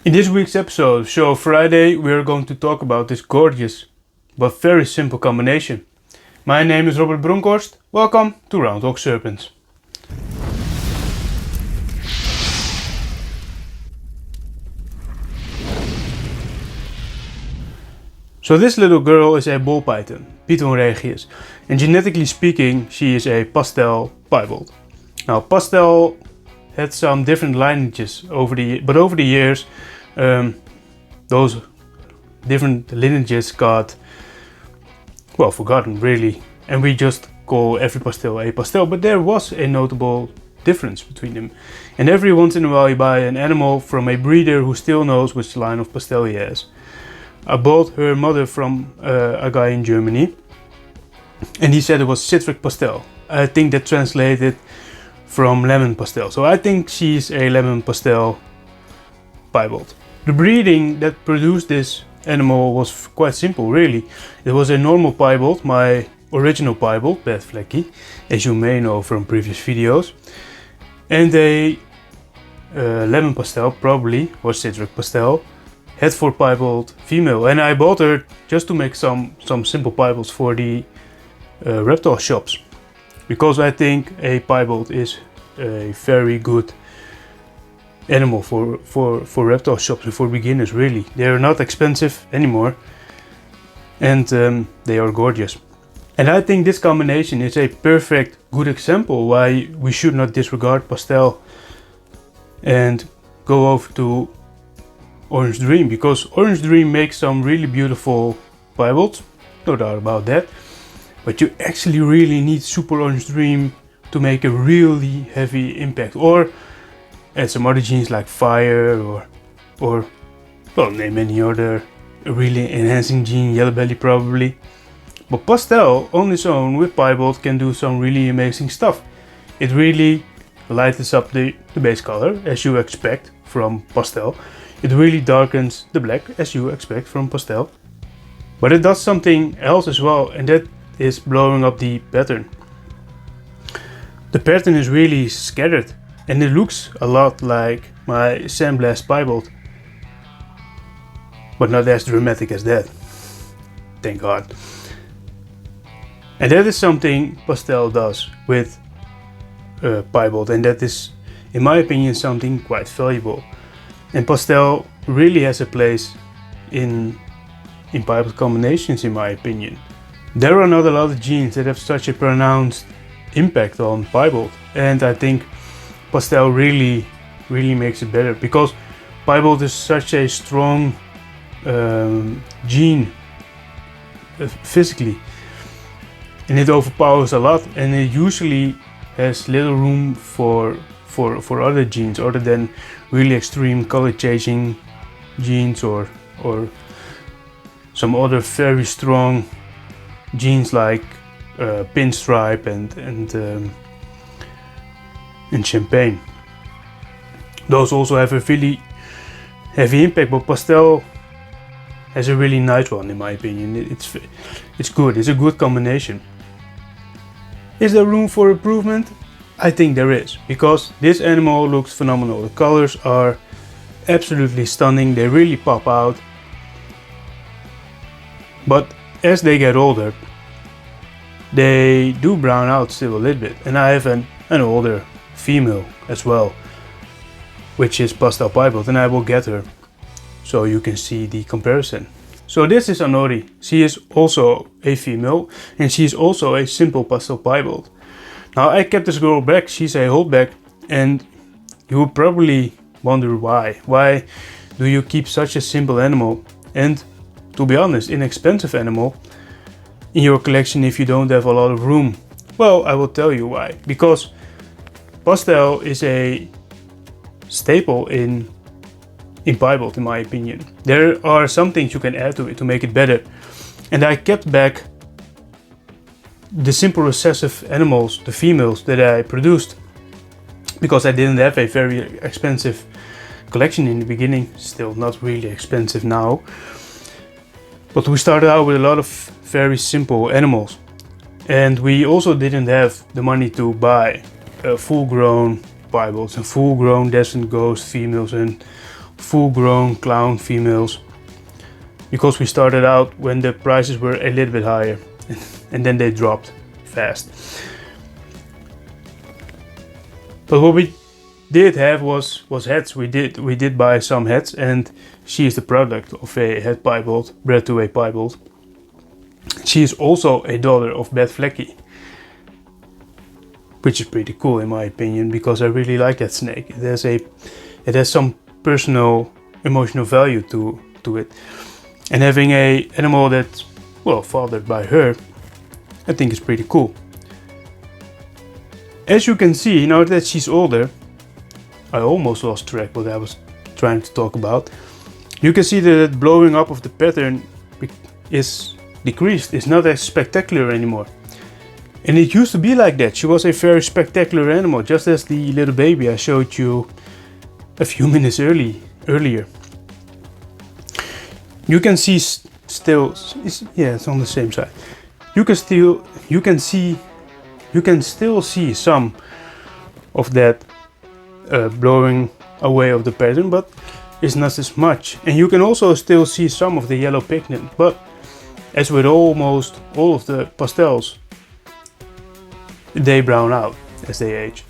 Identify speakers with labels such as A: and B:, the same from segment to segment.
A: In this week's episode of Show Friday, we are going to talk about this gorgeous but very simple combination. My name is Robert Bronkhorst. Welcome to Roundhog Serpents. So this little girl is a Ballpython, Python regius, and genetically speaking she is a pastel piebald. Now pastel had some different lineages over the years those different lineages got forgotten really, and we just call every pastel a pastel, but there was a notable difference between them. And every once in a while you buy an animal from a breeder who still knows which line of pastel he has. I bought her mother from a guy in Germany, and he said it was citric pastel. I think that translated from lemon pastel, so I think she's a lemon pastel piebald. The breeding that produced this animal was quite simple really. It was a normal piebald, my original piebald, Bad Flecky, as you may know from previous videos, and a lemon pastel, probably, or citric pastel, Hereford piebald female. And I bought her just to make some simple piebalds for the reptile shops, because I think a piebald is a very good animal for reptile shops and for beginners really. They are not expensive anymore, and they are gorgeous. And I think this combination is a perfect good example why we should not disregard pastel and go over to Orange Dream, because Orange Dream makes some really beautiful piebalds, no doubt about that, but you actually really need Super Orange Dream to make a really heavy impact, or add some other genes like fire or name any other really enhancing gene, yellow belly probably. But pastel on its own with piebald can do some really amazing stuff. It really lightens up the base color as you expect from pastel. It really darkens the black as you expect from pastel. But it does something else as well, and that is blowing up the pattern. The pattern is really scattered, and it looks a lot like my Sandblast piebald, but not as dramatic as that, thank God. And that is something pastel does with piebald, and that is, in my opinion, something quite valuable. And pastel really has a place in piebald combinations, in my opinion. There are not a lot of genes that have such a pronounced impact on piebald, and I think pastel really makes it better, because piebald is such a strong gene physically, and it overpowers a lot, and it usually has little room for other genes other than really extreme color changing genes or some other very strong genes like pinstripe and champagne. Those also have a really heavy impact, but pastel has a really nice one in my opinion. It's good, it's a good combination. Is there room for improvement? I think there is, because this animal looks phenomenal. The colors are absolutely stunning, they really pop out. But as they get older, they do brown out still a little bit. And I have an older female as well, which is pastel piebald, and I will get her so you can see the comparison. So this is Anori. She is also a female, and she is also a simple pastel piebald. Now I kept this girl back, she's a holdback, and you will probably wonder why. Why do you keep such a simple animal, and to be honest, inexpensive animal in your collection if you don't have a lot of room? Well, I will tell you why. Because pastel is a staple in piebald, in my opinion. There are some things you can add to it to make it better, and I kept back the simple recessive animals, the females that I produced, because I didn't have a very expensive collection in the beginning. Still not really expensive now, but we started out with a lot of very simple animals, and we also didn't have the money to buy full-grown piebalds and full-grown descent ghost females and full-grown clown females, because we started out when the prices were a little bit higher and then they dropped fast. But what we did have was heads. We did buy some heads, and she is the product of a het piebald bred to a piebald. She is also a daughter of Beth Flecky, which is pretty cool in my opinion, because I really like that snake. It has some personal emotional value to it, and having a animal that's, well, fathered by her, I think is pretty cool. As you can see, now that she's older, I almost lost track what I was trying to talk about. You can see that the blowing up of the pattern is decreased. It's not as spectacular anymore. And it used to be like that. She was a very spectacular animal, just as the little baby I showed you a few minutes earlier. You can see it's on the same side. You can still see some of that blowing away of the pattern, but it's not as much. And you can also still see some of the yellow pigment, but as with almost all of the pastels, they brown out as they age.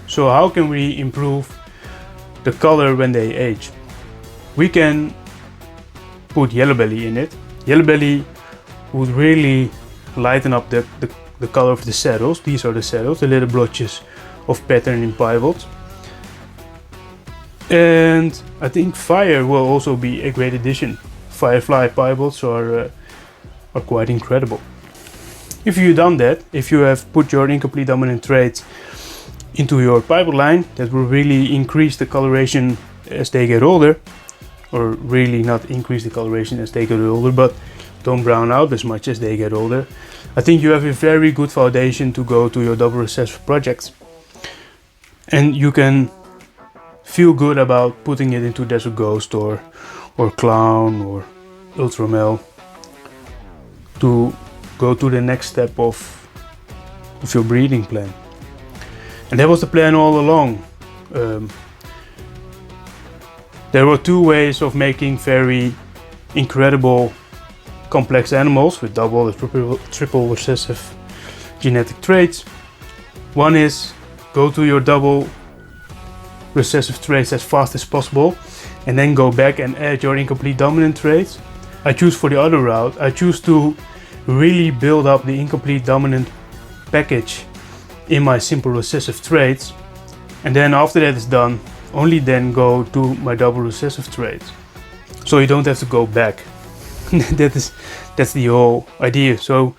A: So how can we improve the color when they age? We can put yellow belly in it. Yellow belly would really lighten up the color of the saddles. These are the saddles, the little blotches of pattern in piebalds. And I think fire will also be a great addition. Firefly piebalds are quite incredible. If you've done that, if you have put your incomplete dominant traits into your piebald line, that will really increase the coloration as they get older, or really not increase the coloration as they get older, but don't brown out as much as they get older. I think you have a very good foundation to go to your double recessive projects, and you can feel good about putting it into Desert Ghost or Clown or Ultramel to go to the next step of your breeding plan. And that was the plan all along. There were two ways of making very incredible complex animals with double or triple recessive genetic traits. One is go to your double recessive traits as fast as possible and then go back and add your incomplete dominant traits. I choose for the other route. I choose to really build up the incomplete dominant package in my simple recessive traits, and then after that is done, only then go to my double recessive traits. So you don't have to go back. That's the whole idea. So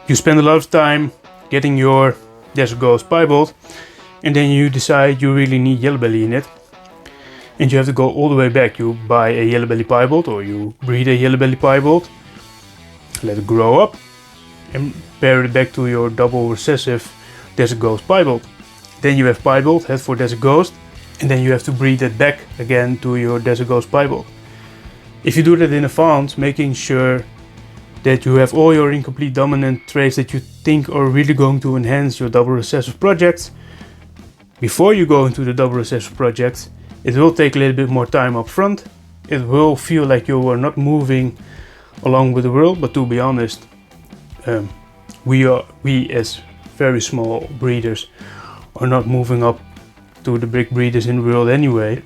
A: you spend a lot of time getting your Desert Ghost piebald, and then you decide you really need yellow belly in it, and you have to go all the way back. You buy a yellow belly piebald, or you breed a yellow belly piebald, let it grow up, and pair it back to your double recessive Desert Ghost piebald. Then you have piebald, head for Desert Ghost, and then you have to breed it back again to your Desert Ghost piebald. If you do that in advance, making sure that you have all your incomplete dominant traits that you think are really going to enhance your double recessive projects, before you go into the double recessive projects, it will take a little bit more time up front. It will feel like you are not moving along with the world, but to be honest, we as very small breeders are not moving up to the big breeders in the world anyway.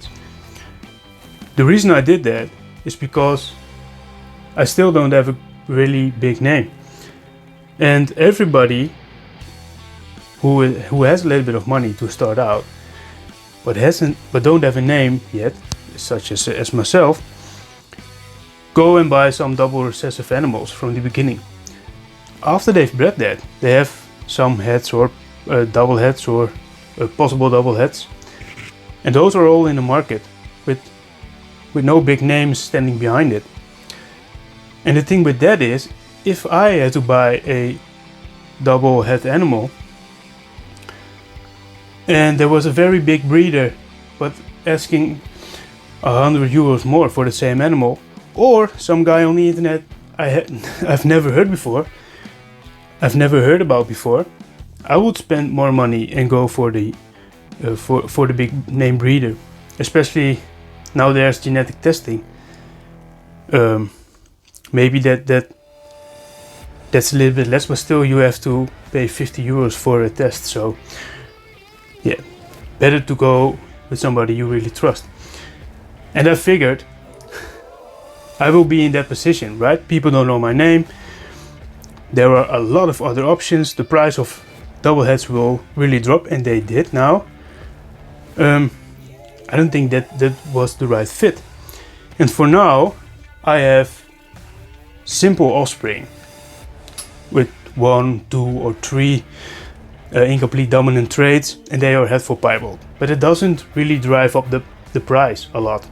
A: The reason I did that is because I still don't have a really big name, and everybody who has a little bit of money to start out but don't have a name yet, such as myself, go and buy some double recessive animals from the beginning. After they've bred that, they have some heads or double heads or possible double heads, and those are all in the market with no big names standing behind it. And the thing with that is, if I had to buy a double head animal and there was a very big breeder but asking €100 more for the same animal, or some guy on the internet I've never heard about before, I would spend more money and go for the big name breeder, especially Now there's genetic testing. Maybe that's a little bit less, but still you have to pay 50 euros for a test. So yeah, better to go with somebody you really trust. And I figured I will be in that position, right? People don't know my name. There are a lot of other options. The price of double heads will really drop, and they did now. I don't think that was the right fit. And for now, I have simple offspring with 1, 2 or 3 incomplete dominant traits, and they are head for piebald. But it doesn't really drive up the price a lot.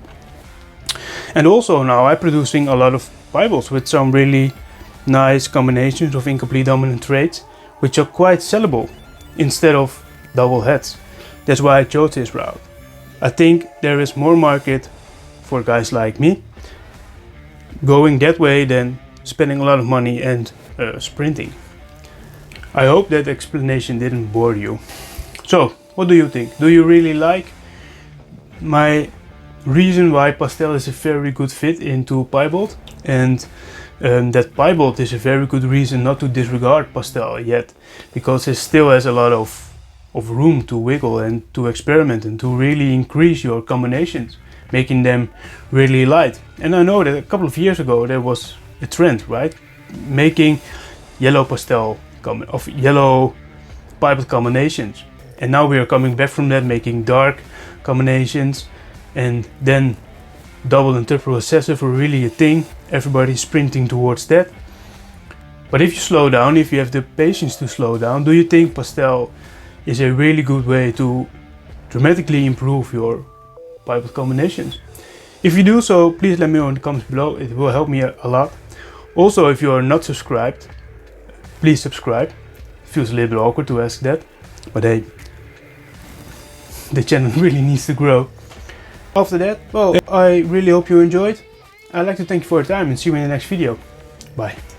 A: And also now I'm producing a lot of piebalds with some really nice combinations of incomplete dominant traits, which are quite sellable instead of double heads. That's why I chose this route. I think there is more market for guys like me going that way than spending a lot of money and sprinting. I hope that explanation didn't bore you. So, what do you think? Do you really like my reason why pastel is a very good fit into piebald, and that piebald is a very good reason not to disregard pastel yet, because it still has a lot of room to wiggle and to experiment and to really increase your combinations, making them really light. And I know that a couple of years ago there was a trend, right, making yellow pastel yellow piebald combinations, and now we are coming back from that, making dark combinations. And then double and triple recessive are really a thing. Everybody's sprinting towards that. But if you slow down, if you have the patience to slow down, do you think pastel is a really good way to dramatically improve your piebald combinations? If you do so, please let me know in the comments below. It will help me a lot. Also, if you are not subscribed, please subscribe. Feels a little bit awkward to ask that, but hey, the channel really needs to grow. After that, well, I really hope you enjoyed. I'd like to thank you for your time and see you in the next video. Bye.